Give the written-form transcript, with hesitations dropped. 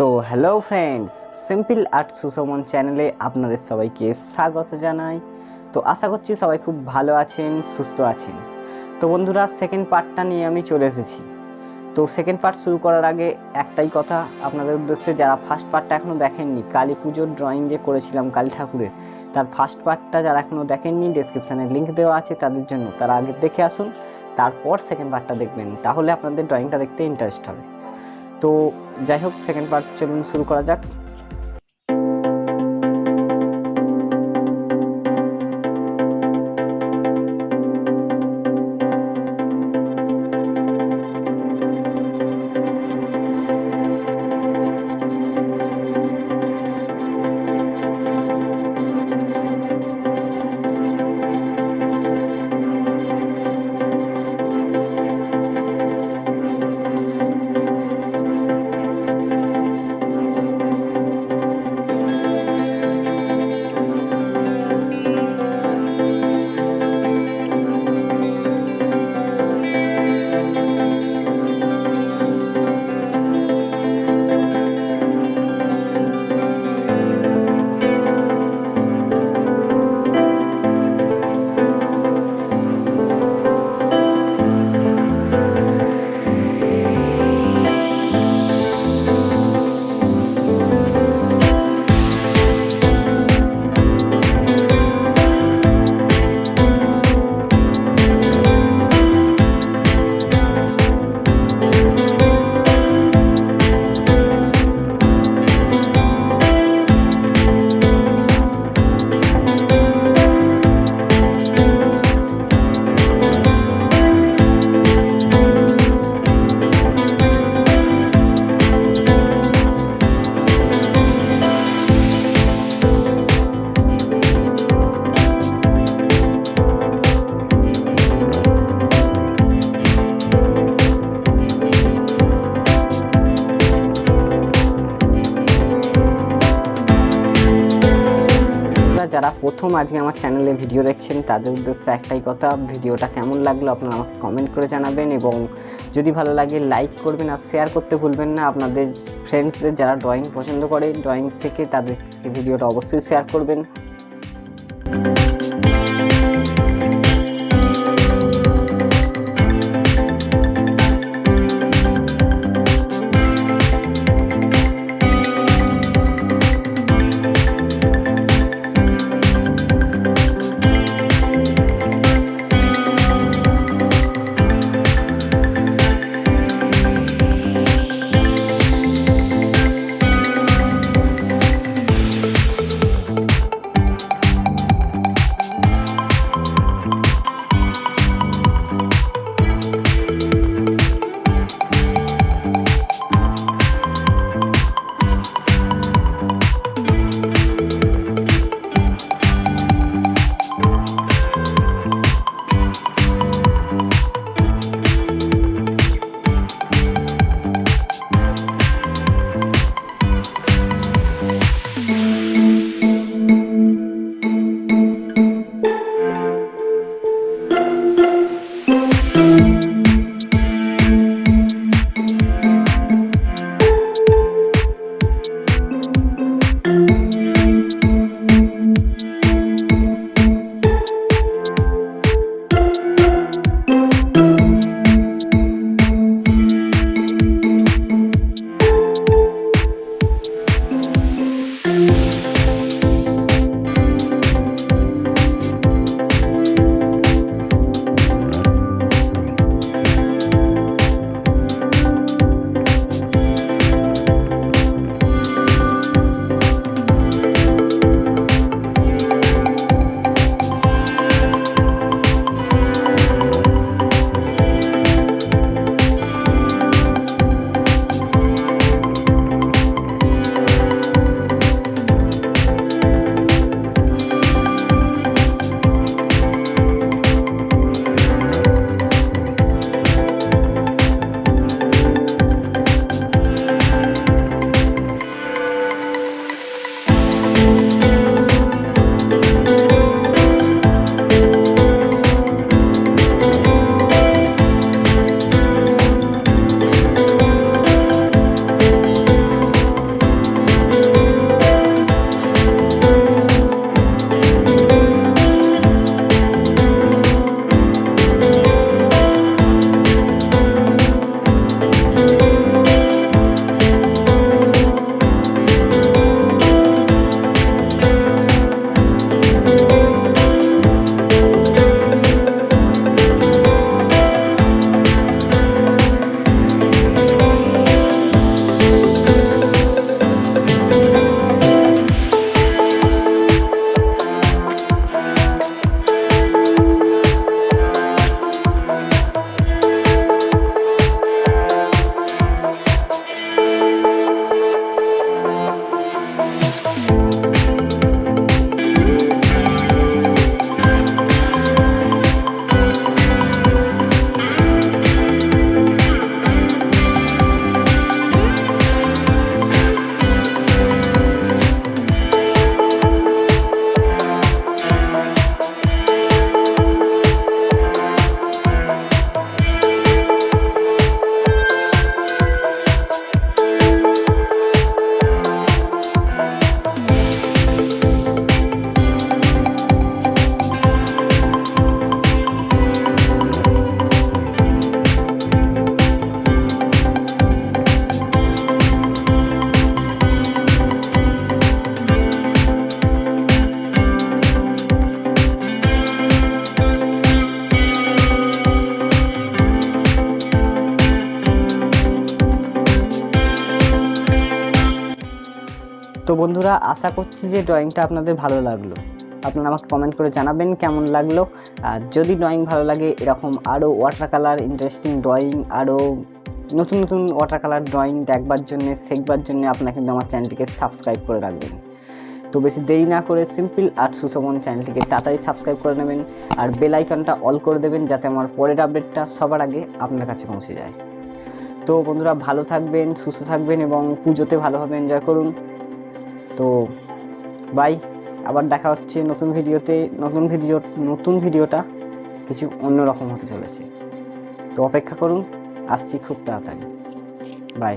তো hello friends, simple art Sushman চ্যানেলে আপনাদের সবাইকে স্বাগত জানাই। তো আশা করছি সবাই খুব ভালো আছেন, সুস্থ আছেন। তো বন্ধুরা, সেকেন্ড পার্টটা নিয়ে আমি চলে এসেছি। তো সেকেন্ড পার্ট শুরু করার আগে একটাই কথা আপনাদের উদ্দেশ্যে, যারা ফার্স্ট পার্টটা এখনও দেখেননি, কালী পুজোর ড্রয়িং যে করেছিলাম কালী ঠাকুরের, তার ফার্স্ট পার্টটা যারা এখনও দেখেননি, ডেসক্রিপশানে লিঙ্ক দেওয়া আছে তাদের জন্য, তারা আগে দেখে আসুন, তারপর সেকেন্ড পার্টটা দেখবেন, তাহলে আপনাদের ড্রয়িংটা দেখতে ইন্টারেস্ট হবে। তো যাই হোক, সেকেন্ড পার্ট চলুন শুরু করা যাক। যারা প্রথম আজকে আমার চ্যানেলে ভিডিও দেখছেন, তাদের উদ্দেশ্যে একটাই কথা, ভিডিওটা কেমন লাগলো আপনারা আমাকে কমেন্ট করে জানাবেন, এবং যদি ভালো লাগে লাইক করবেন আর শেয়ার করতে ভুলবেন না। আপনাদের ফ্রেন্ডসদের যারা ড্রয়িং পছন্দ করে, ড্রয়িং শেখে, তাদেরকে ভিডিওটা অবশ্যই শেয়ার করবেন। তো বন্ধুরা, আশা করছি যে ড্রয়িংটা আপনাদের ভালো লাগলো। আপনারা আমাকে কমেন্ট করে জানাবেন কেমন লাগলো। আর যদি ড্রয়িং ভালো লাগে, এরকম আরও ওয়াটার কালার ইন্টারেস্টিং ড্রয়িং, আরও নতুন নতুন ওয়াটার কালার ড্রয়িং দেখবার জন্য, শিখবার জন্য আপনারা কিন্তু আমার চ্যানেলটিকে সাবস্ক্রাইব করে রাখবেন। তো বেশি দেরি না করে সিম্পল আর্ট সুশোভন চ্যানেলটিকে তাড়াতাড়ি সাবস্ক্রাইব করে নেবেন আর বেল আইকনটা অল করে দেবেন, যাতে আমার পরের আপডেটটা সবার আগে আপনার কাছে পৌঁছে যায়। তো বন্ধুরা, ভালো থাকবেন, সুস্থ থাকবেন এবং পুজোতে ভালোভাবে এনজয় করুন। তো বাই, আবার দেখা হচ্ছে নতুন ভিডিওতে। নতুন ভিডিওটা কিছু অন্যরকম হতে চলেছে, তো অপেক্ষা করুন, আসছি খুব তাড়াতাড়ি। বাই।